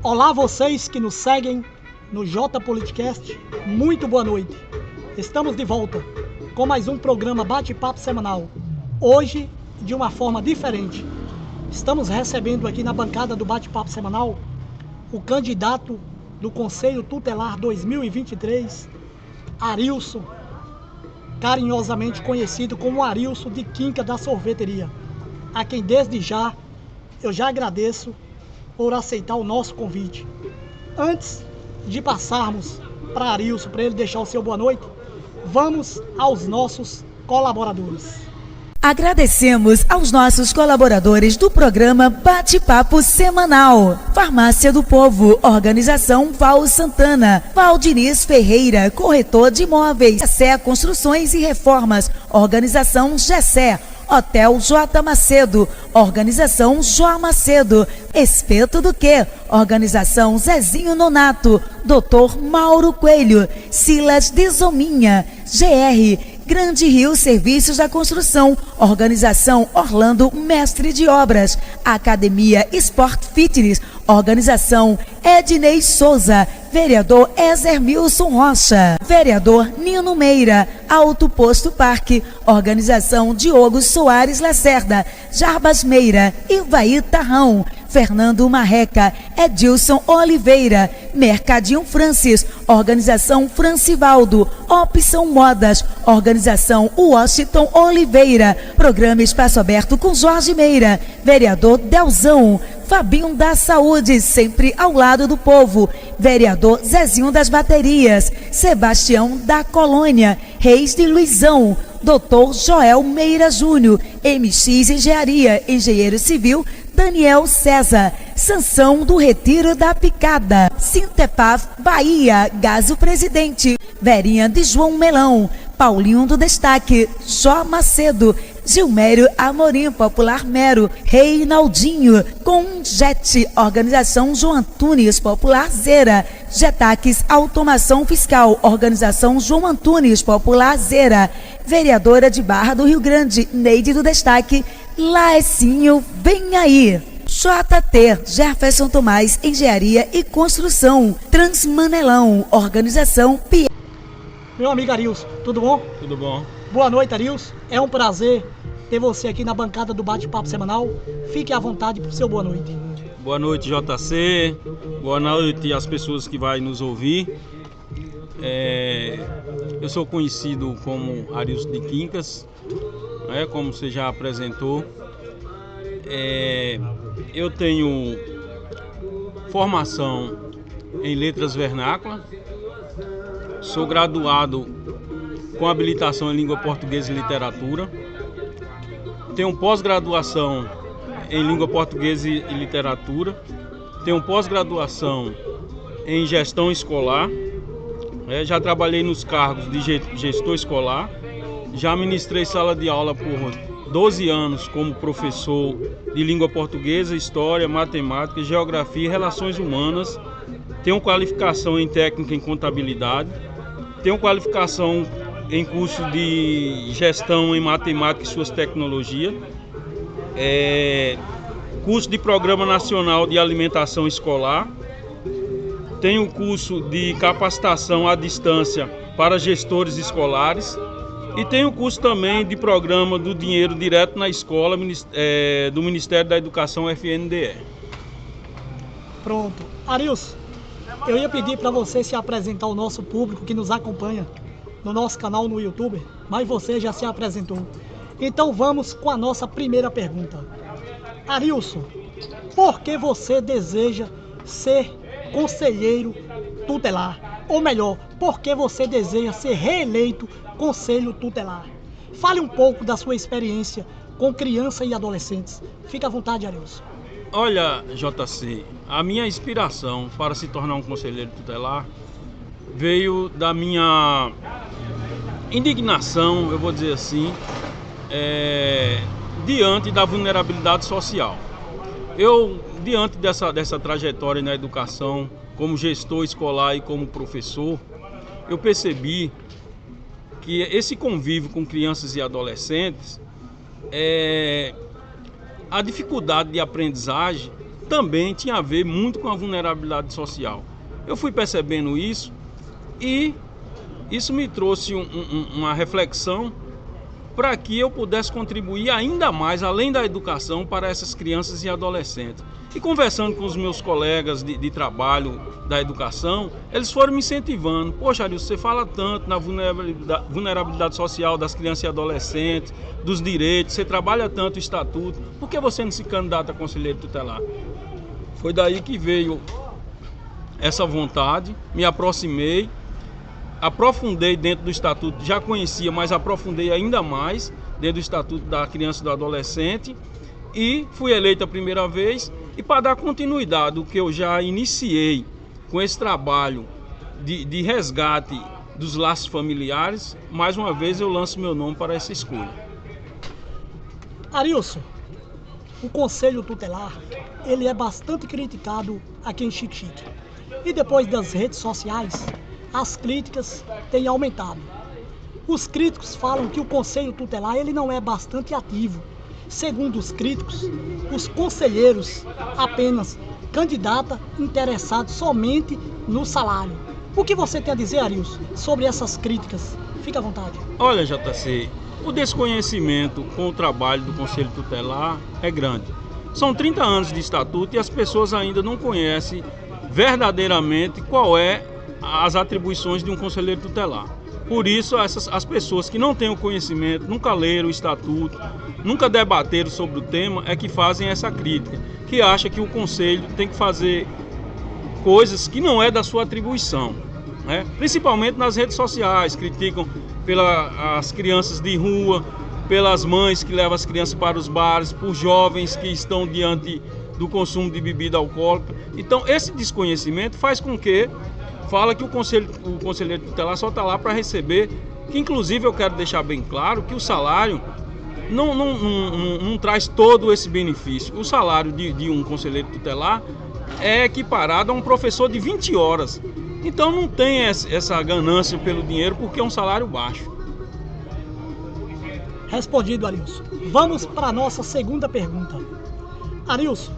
Olá vocês que nos seguem no J Politicast, muito boa noite. Estamos de volta com mais um programa bate-papo semanal. Hoje, de uma forma diferente. Estamos recebendo aqui na bancada do bate-papo semanal o candidato do Conselho Tutelar 2023, Arilson, carinhosamente conhecido como Arilson de Quinca da Sorveteria, a quem desde já eu já agradeço por aceitar o nosso convite. Antes de passarmos para Arilson, para ele deixar o seu boa noite, vamos aos nossos colaboradores. Agradecemos aos nossos colaboradores do programa Bate-Papo Semanal. Farmácia do Povo, Organização Val Santana. Valdiniz Ferreira, corretor de imóveis. Gessé Construções e Reformas, Organização Gessé. Hotel J Macedo, Organização Jó Macedo. Espeto do Quê? Organização Zezinho Nonato. Dr. Mauro Coelho. Silas Desominha. GR Grande Rio Serviços da Construção, Organização Orlando Mestre de Obras, Academia Sport Fitness, Organização Ednei Souza, Vereador Ezermilson Rocha, Vereador Nino Meira, Alto Posto Parque, Organização Diogo Soares Lacerda, Jarbas Meira, Ivaí Tarrão, Fernando Marreca, Edilson Oliveira, Mercadinho Francis, Organização Francivaldo, Opção Modas, Organização Washington Oliveira, Programa Espaço Aberto com Jorge Meira, Vereador Delzão, Fabinho da Saúde, sempre ao lado do povo, Vereador Zezinho das Baterias, Sebastião da Colônia, Reis de Luizão, Dr. Joel Meira Júnior, MX Engenharia, Engenheiro Civil, Daniel César, Sansão do Retiro da Picada, Sintepaf Bahia, Gaso Presidente, Verinha de João Melão, Paulinho do Destaque, Jó Macedo, Gilmério Amorim, Popular Mero, Reinaldinho, Conjet, Organização João Antunes, Popular Zera, Getaques Automação Fiscal, Organização João Antunes, Popular Zera, Vereadora de Barra do Rio Grande, Neide do Destaque, Laecinho, vem aí. JT, Jefferson Tomás, Engenharia e Construção, Transmanelão, Organização P. Meu amigo Arilson, tudo bom? Tudo bom. Boa noite, Arilson. É um prazer ter você aqui na bancada do Bate-Papo Semanal. Fique à vontade para o seu boa noite. Boa noite, JC. Boa noite às pessoas que vão nos ouvir. Eu sou conhecido como Arilson de Quincas, como você já apresentou. Eu tenho formação em letras vernáculas, sou graduado com habilitação em língua portuguesa e literatura, tenho pós-graduação em língua portuguesa e literatura, tenho pós-graduação em gestão escolar, já trabalhei nos cargos de gestor escolar, já ministrei sala de aula por 12 anos como professor de língua portuguesa, história, matemática, geografia e relações humanas. Tenho qualificação em técnica em contabilidade. Tenho qualificação em curso de gestão em matemática e suas tecnologias. Curso de Programa Nacional de Alimentação Escolar. Tenho curso de capacitação à distância para gestores escolares. E tem o curso também de programa do dinheiro direto na escola do Ministério da Educação FNDE. Pronto. Arilson, eu ia pedir para você se apresentar ao nosso público que nos acompanha no nosso canal no YouTube, mas você já se apresentou. Então vamos com a nossa primeira pergunta. Arilson, por que você deseja ser conselheiro tutelar? Ou melhor, por que você deseja ser reeleito Conselho Tutelar? Fale um pouco da sua experiência com crianças e adolescentes. Fique à vontade, Arilson. Olha, JC, a minha inspiração para se tornar um conselheiro tutelar veio da minha indignação, eu vou dizer assim, diante da vulnerabilidade social. Eu, diante dessa trajetória na educação, como gestor escolar e como professor, eu percebi que esse convívio com crianças e adolescentes, a dificuldade de aprendizagem também tinha a ver muito com a vulnerabilidade social. Eu fui percebendo isso e isso me trouxe uma reflexão para que eu pudesse contribuir ainda mais, além da educação, para essas crianças e adolescentes. E conversando com os meus colegas de trabalho da educação, eles foram me incentivando. Poxa, Arilson, você fala tanto na vulnerabilidade social das crianças e adolescentes, dos direitos, você trabalha tanto o estatuto, por que você não se candidata a conselheiro tutelar? Foi daí que veio essa vontade, me aproximei, aprofundei dentro do estatuto, já conhecia, mas aprofundei ainda mais dentro do estatuto da criança e do adolescente e fui eleito a primeira vez. E para dar continuidade ao que eu já iniciei com esse trabalho de resgate dos laços familiares, mais uma vez eu lanço meu nome para essa escolha. Arilson, o Conselho Tutelar, ele é bastante criticado aqui em Xique-Xique. E depois das redes sociais, as críticas têm aumentado. Os críticos falam que o Conselho Tutelar ele não é bastante ativo. Segundo os críticos, os conselheiros apenas candidata interessados somente no salário. O que você tem a dizer, Arilson, sobre essas críticas? Fique à vontade. Olha, JC, o desconhecimento com o trabalho do Conselho Tutelar é grande. São 30 anos de estatuto e as pessoas ainda não conhecem verdadeiramente qual é as atribuições de um conselheiro tutelar. Por isso, as pessoas que não têm o conhecimento, nunca leram o estatuto, nunca debateram sobre o tema, é que fazem essa crítica, que acha que o conselho tem que fazer coisas que não é da sua atribuição, né? Principalmente nas redes sociais, criticam pelas crianças de rua, pelas mães que levam as crianças para os bares, por jovens que estão diante do consumo de bebida alcoólica. Então, esse desconhecimento faz com que fala que o conselheiro tutelar só está lá para receber, que inclusive eu quero deixar bem claro que o salário não traz todo esse benefício. O salário de um conselheiro tutelar é equiparado a um professor de 20 horas. Então não tem essa ganância pelo dinheiro porque é um salário baixo. Respondido, Arilson. Vamos para a nossa segunda pergunta. Arilson,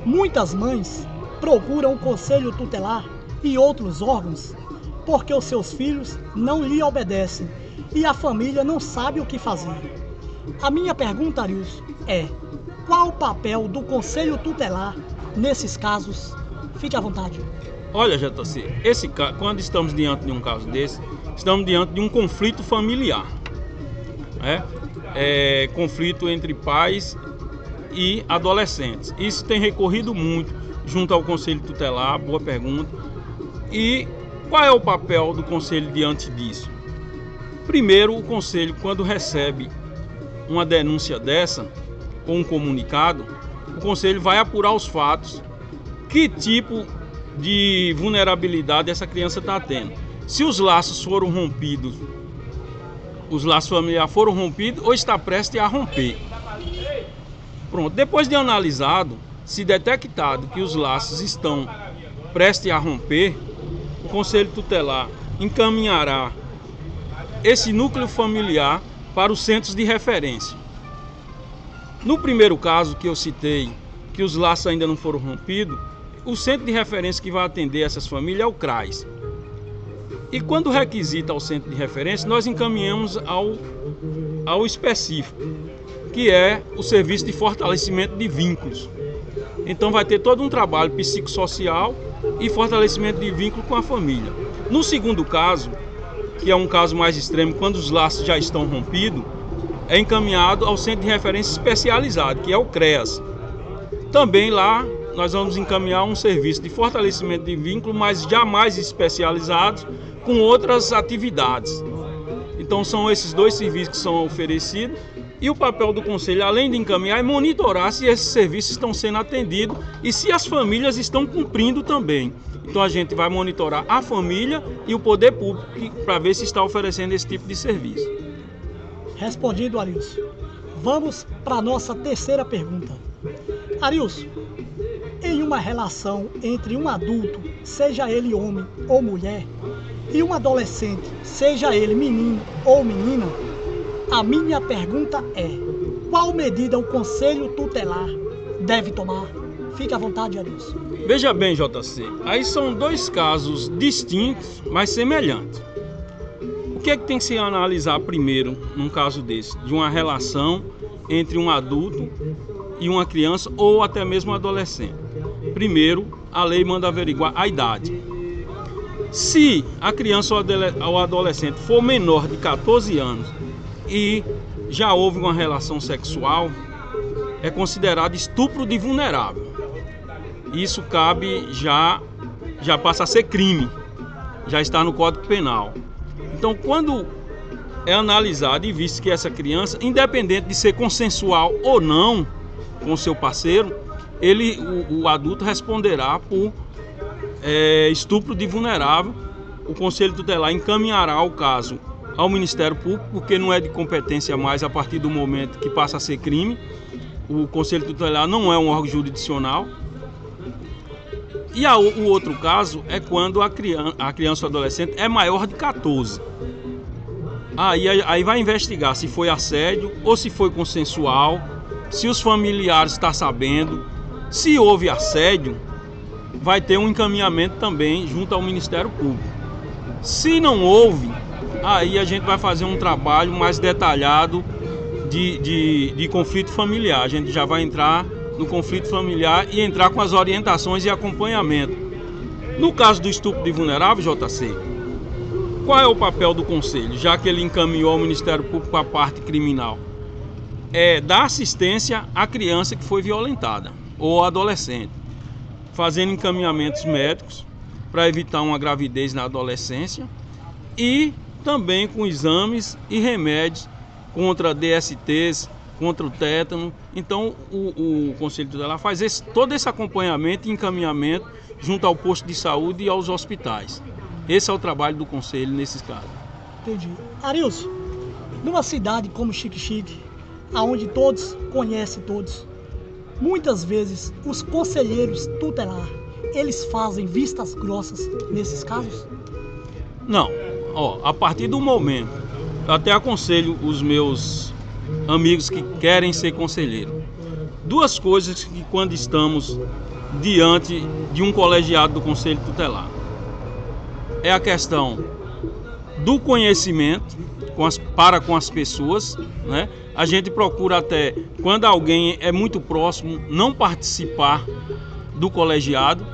muitas mães procuram o Conselho Tutelar e outros órgãos porque os seus filhos não lhe obedecem e a família não sabe o que fazer. A minha pergunta, Arilson, é: qual o papel do Conselho Tutelar nesses casos? Fique à vontade. Olha, JC, quando estamos diante de um caso desse, estamos diante de um conflito familiar, né? Conflito entre pais e adolescentes. Isso tem recorrido muito junto ao Conselho Tutelar, boa pergunta. E qual é o papel do Conselho diante disso? Primeiro, o Conselho, quando recebe uma denúncia dessa, ou um comunicado, o Conselho vai apurar os fatos, que tipo de vulnerabilidade essa criança está tendo. Se os laços foram rompidos, os laços familiares foram rompidos ou está prestes a romper. Pronto, depois de analisado, se detectado que os laços estão prestes a romper, o Conselho Tutelar encaminhará esse núcleo familiar para os centros de referência. No primeiro caso que eu citei, que os laços ainda não foram rompidos, o centro de referência que vai atender essas famílias é o CRAS. E quando requisita ao centro de referência, nós encaminhamos ao específico, que é o serviço de fortalecimento de vínculos. Então vai ter todo um trabalho psicossocial e fortalecimento de vínculo com a família. No segundo caso, que é um caso mais extremo, quando os laços já estão rompidos, é encaminhado ao centro de referência especializado, que é o CREAS. Também lá nós vamos encaminhar um serviço de fortalecimento de vínculo, mas já mais especializados, com outras atividades. Então são esses dois serviços que são oferecidos. E o papel do Conselho, além de encaminhar, é monitorar se esses serviços estão sendo atendidos e se as famílias estão cumprindo também. Então a gente vai monitorar a família e o poder público para ver se está oferecendo esse tipo de serviço. Respondido, Arilson. Vamos para a nossa terceira pergunta. Arilson, em uma relação entre um adulto, seja ele homem ou mulher, e um adolescente, seja ele menino ou menina, a minha pergunta é: qual medida o Conselho Tutelar deve tomar? Fique à vontade, Arilson. Veja bem, JC, aí são dois casos distintos, mas semelhantes. O que é que tem que se analisar primeiro num caso desse? De uma relação entre um adulto e uma criança ou até mesmo um adolescente. Primeiro, a lei manda averiguar a idade. Se a criança ou adolescente for menor de 14 anos e já houve uma relação sexual, é considerado estupro de vulnerável. Isso já passa a ser crime, já está no Código Penal. Então, quando é analisado e visto que essa criança, independente de ser consensual ou não com seu parceiro, o adulto responderá por estupro de vulnerável. O Conselho Tutelar encaminhará o caso ao Ministério Público, porque não é de competência mais a partir do momento que passa a ser crime. O Conselho Tutelar não é um órgão jurisdicional. E o outro caso é quando a criança ou adolescente é maior de 14. Aí vai investigar se foi assédio ou se foi consensual, se os familiares estão sabendo. Se houve assédio, vai ter um encaminhamento também junto ao Ministério Público. Se não houve, aí a gente vai fazer um trabalho mais detalhado de conflito familiar. A gente já vai entrar no conflito familiar e entrar com as orientações e acompanhamento. No caso do estupro de vulnerável, JC, qual é o papel do Conselho, já que ele encaminhou ao Ministério Público a parte criminal? É dar assistência à criança que foi violentada ou adolescente, fazendo encaminhamentos médicos para evitar uma gravidez na adolescência e também com exames e remédios contra DSTs, contra o tétano. Então o Conselho Tutelar faz todo esse acompanhamento e encaminhamento junto ao posto de saúde e aos hospitais. Esse é o trabalho do Conselho nesses casos. Entendi. Arilson, numa cidade como Xique-Xique, onde todos conhecem todos, muitas vezes os conselheiros tutelar, eles fazem vistas grossas nesses casos? Não. A partir do momento, eu até aconselho os meus amigos que querem ser conselheiro. Duas coisas que quando estamos diante de um colegiado do Conselho Tutelar. É a questão do conhecimento para com as pessoas, né? A gente procura até, quando alguém é muito próximo, não participar do colegiado.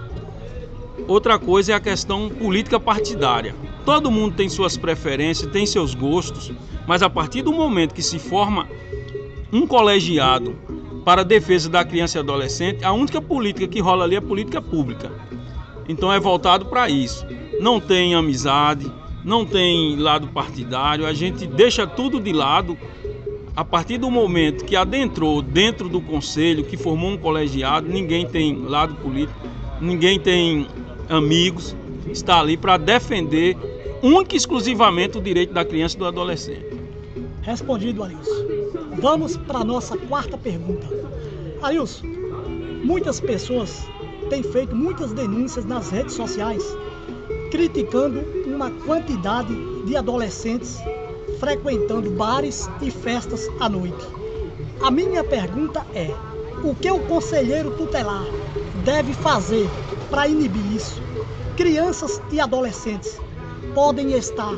Outra coisa é a questão política partidária. Todo mundo tem suas preferências, tem seus gostos, mas a partir do momento que se forma um colegiado para a defesa da criança e adolescente, a única política que rola ali é política pública. Então é voltado para isso. Não tem amizade, não tem lado partidário, a gente deixa tudo de lado. A partir do momento que adentrou dentro do conselho, que formou um colegiado, ninguém tem lado político, ninguém tem amigos, está ali para defender única e exclusivamente o direito da criança e do adolescente. Respondido, Arilson. Vamos para a nossa quarta pergunta. Arilson, muitas pessoas têm feito muitas denúncias nas redes sociais, criticando uma quantidade de adolescentes frequentando bares e festas à noite. A minha pergunta é: o que o conselheiro tutelar deve fazer para inibir isso? Crianças e adolescentes podem estar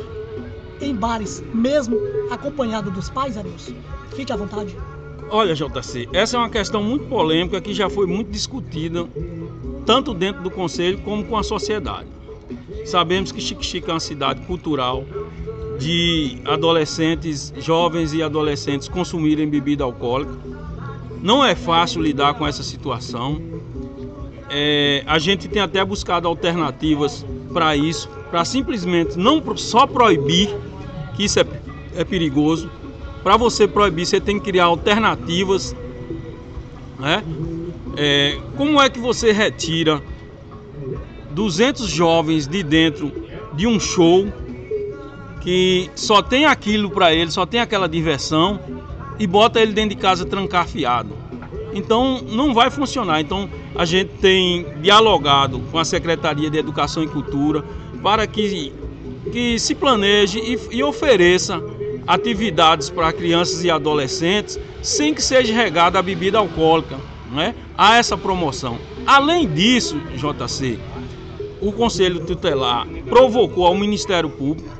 em bares mesmo acompanhados dos pais, Arilson? Fique à vontade. Olha, JC, essa é uma questão muito polêmica que já foi muito discutida, tanto dentro do Conselho como com a sociedade. Sabemos que Xique-Xique é uma cidade cultural, de adolescentes, jovens e adolescentes consumirem bebida alcoólica. Não é fácil lidar com essa situação. A gente tem até buscado alternativas para isso, para simplesmente não só proibir, que isso é perigoso. Para você proibir, você tem que criar alternativas, né? Como é que você retira 200 jovens de dentro de um show que só tem aquilo para ele, só tem aquela diversão, e bota ele dentro de casa trancafiado? Então não vai funcionar. Então a gente tem dialogado com a Secretaria de Educação e Cultura para que se planeje e ofereça atividades para crianças e adolescentes sem que seja regada a bebida alcoólica, né? Há essa promoção. Além disso, JC, o Conselho Tutelar provocou ao Ministério Público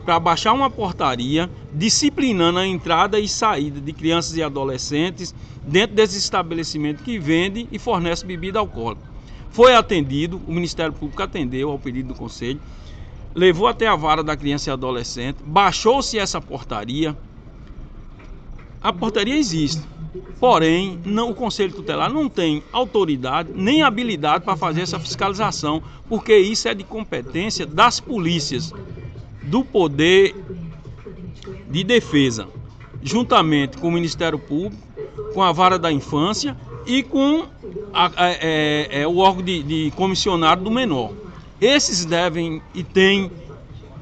para baixar uma portaria disciplinando a entrada e saída de crianças e adolescentes dentro desses estabelecimentos que vendem e fornecem bebida alcoólica. Foi atendido, o Ministério Público atendeu ao pedido do Conselho, levou até a vara da criança e adolescente, baixou-se essa portaria. A portaria existe, porém o Conselho Tutelar não tem autoridade nem habilidade para fazer essa fiscalização, porque isso é de competência das polícias, do Poder de Defesa, juntamente com o Ministério Público, com a Vara da Infância e com o órgão de comissionário do menor. Esses devem e têm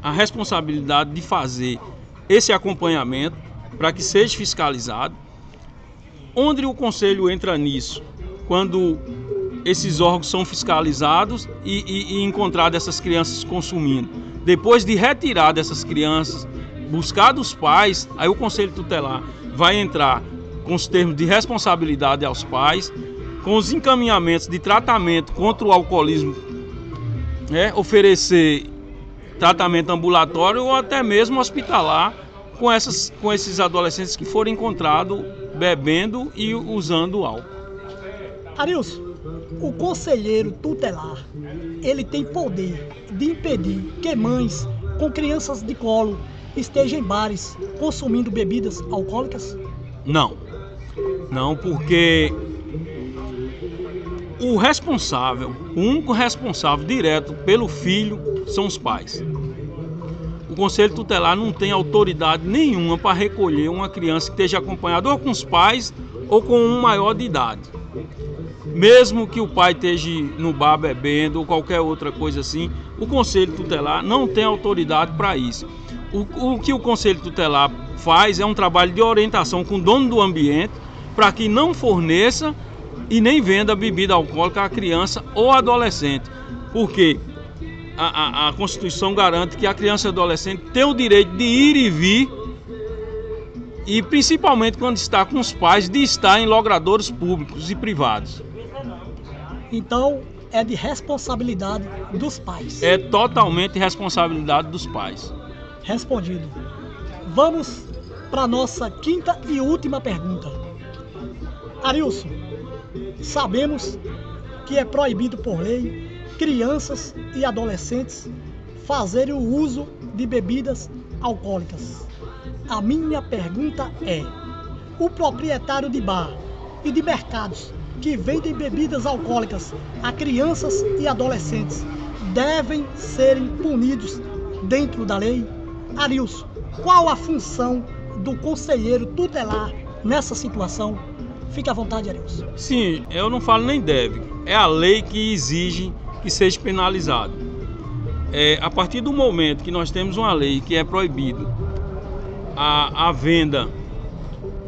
a responsabilidade de fazer esse acompanhamento para que seja fiscalizado. Onde o Conselho entra nisso? Quando esses órgãos são fiscalizados e encontradas essas crianças consumindo. Depois de retirar dessas crianças, buscar dos pais, aí o Conselho Tutelar vai entrar com os termos de responsabilidade aos pais, com os encaminhamentos de tratamento contra o alcoolismo, oferecer tratamento ambulatório ou até mesmo hospitalar com esses adolescentes que foram encontrados bebendo e usando álcool. Arilson, o conselheiro tutelar, ele tem poder de impedir que mães com crianças de colo estejam em bares consumindo bebidas alcoólicas? Não, porque o único responsável direto pelo filho são os pais. O Conselho Tutelar não tem autoridade nenhuma para recolher uma criança que esteja acompanhada ou com os pais ou com um maior de idade. Mesmo que o pai esteja no bar bebendo ou qualquer outra coisa assim, o Conselho Tutelar não tem autoridade para isso. O que o Conselho Tutelar faz é um trabalho de orientação com o dono do ambiente para que não forneça e nem venda bebida alcoólica à criança ou adolescente. Porque a Constituição garante que a criança e adolescente tem o direito de ir e vir, e principalmente quando está com os pais, de estar em logradouros públicos e privados. Então, é de responsabilidade dos pais. É totalmente responsabilidade dos pais. Respondido. Vamos para a nossa quinta e última pergunta. Arilson, sabemos que é proibido por lei crianças e adolescentes fazerem o uso de bebidas alcoólicas. A minha pergunta é: o proprietário de bar e de mercados que vendem bebidas alcoólicas a crianças e adolescentes devem serem punidos dentro da lei? Arilson, qual a função do conselheiro tutelar nessa situação? Fique à vontade, Arilson. Sim, eu não falo nem deve. É a lei que exige que seja penalizado. A partir do momento que nós temos uma lei que é proibido a venda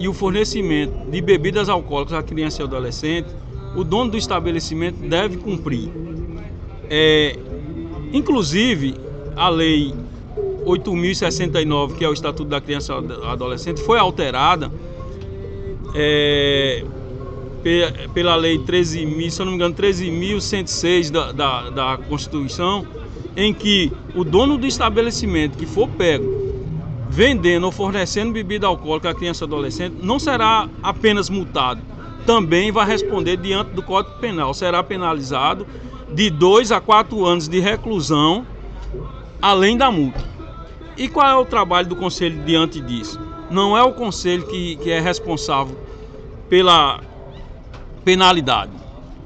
e o fornecimento de bebidas alcoólicas a criança e adolescente, o dono do estabelecimento deve cumprir. Inclusive, a lei 8.069, que é o Estatuto da Criança e Adolescente, foi alterada pela lei 13.106 da Constituição, em que o dono do estabelecimento que for pego vendendo ou fornecendo bebida alcoólica à criança e adolescente não será apenas multado, também vai responder diante do Código Penal, será penalizado de 2 a 4 anos de reclusão, além da multa. E qual é o trabalho do Conselho diante disso? Não é o Conselho que é responsável pela penalidade,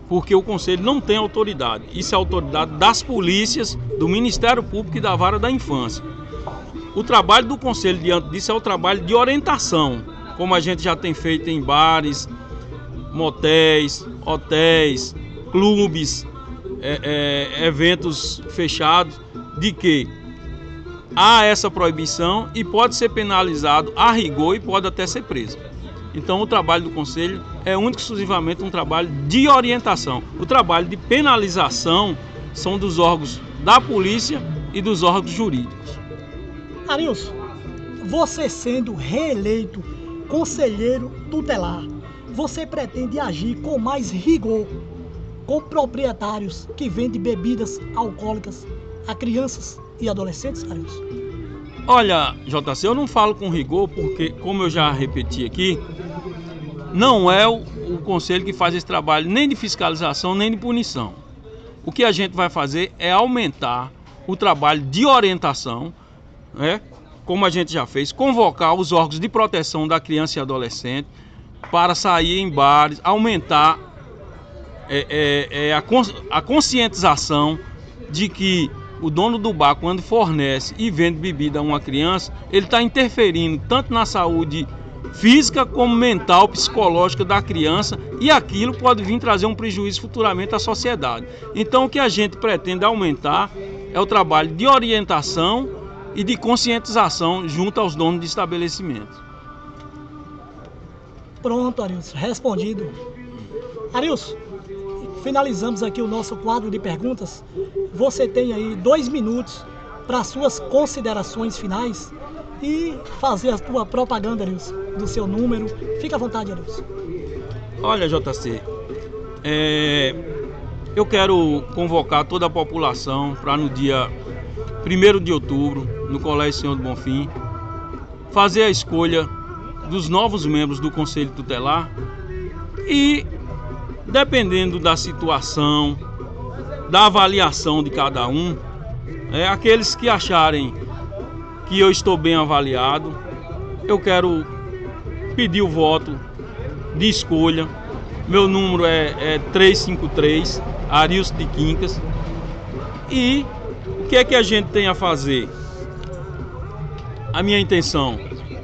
porque o Conselho não tem autoridade. Isso é autoridade das polícias, do Ministério Público e da Vara da Infância. O trabalho do Conselho diante disso é o trabalho de orientação, como a gente já tem feito em bares, motéis, hotéis, clubes, eventos fechados, de que há essa proibição e pode ser penalizado a rigor e pode até ser preso. Então o trabalho do Conselho é único e exclusivamente um trabalho de orientação. O trabalho de penalização são dos órgãos da polícia e dos órgãos jurídicos. Arilson, você sendo reeleito conselheiro tutelar, você pretende agir com mais rigor com proprietários que vendem bebidas alcoólicas a crianças e adolescentes, Arilson? Olha, JC, eu não falo com rigor porque, como eu já repeti aqui, não é o conselho que faz esse trabalho nem de fiscalização nem de punição. O que a gente vai fazer é aumentar o trabalho de orientação, né? Como a gente já fez, convocar os órgãos de proteção da criança e adolescente para sair em bares, aumentar a conscientização de que o dono do bar, quando fornece e vende bebida a uma criança, ele está interferindo tanto na saúde física como mental, psicológica da criança, e aquilo pode vir trazer um prejuízo futuramente à sociedade. Então o que a gente pretende aumentar é o trabalho de orientação e de conscientização junto aos donos de estabelecimentos. Pronto, Arilson, respondido. Arilson, finalizamos aqui o nosso quadro de perguntas. Você tem aí 2 minutos para suas considerações finais e fazer a tua propaganda, Arilson, do seu número. Fica à vontade, Arilson. Olha, JC, eu quero convocar toda a população para no dia 1º de outubro, no Colégio Senhor do Bonfim, fazer a escolha dos novos membros do Conselho Tutelar e, dependendo da situação, da avaliação de cada um, aqueles que acharem que eu estou bem avaliado, eu quero pedir o voto de escolha. Meu número é 353, Arilson de Quincas. E o que é que a gente tem a fazer? A minha intenção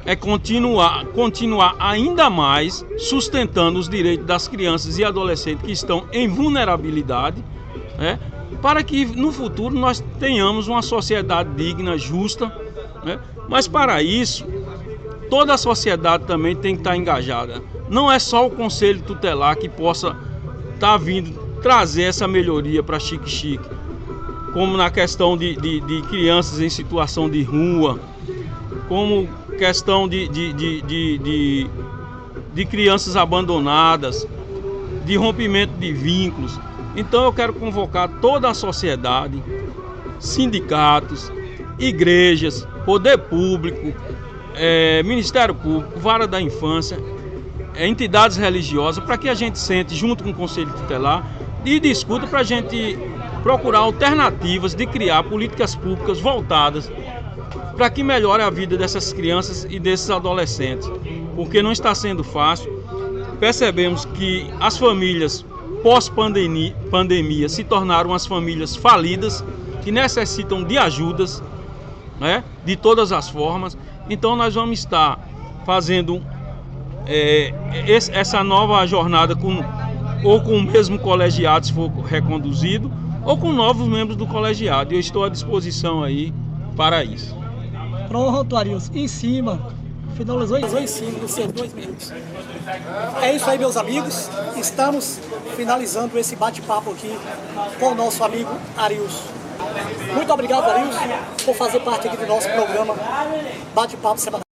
é continuar ainda mais sustentando os direitos das crianças e adolescentes que estão em vulnerabilidade, né, para que no futuro nós tenhamos uma sociedade digna, justa, né? Mas para isso, toda a sociedade também tem que estar engajada. Não é só o Conselho Tutelar que possa estar vindo trazer essa melhoria para Xique-Xique, como na questão de crianças em situação de rua, como questão de crianças abandonadas, de rompimento de vínculos. Então eu quero convocar toda a sociedade, sindicatos, igrejas, poder público, Ministério Público, Vara da Infância, entidades religiosas, para que a gente sente junto com o Conselho Tutelar e discuta para a gente procurar alternativas de criar políticas públicas voltadas para que melhore a vida dessas crianças e desses adolescentes, porque não está sendo fácil. Percebemos que as famílias pós-pandemia se tornaram as famílias falidas, que necessitam de ajudas, né, de todas as formas. Então nós vamos estar fazendo essa nova jornada com o mesmo colegiado, se for reconduzido, ou com novos membros do colegiado. Eu estou à disposição aí para isso. Pronto, Arilson, em cima. Finalizou em cima dos seus 2 minutos. É isso aí, meus amigos. Estamos finalizando esse bate-papo aqui com o nosso amigo Arilson. Muito obrigado, Arilson, por fazer parte aqui do nosso programa Bate-Papo Semanal.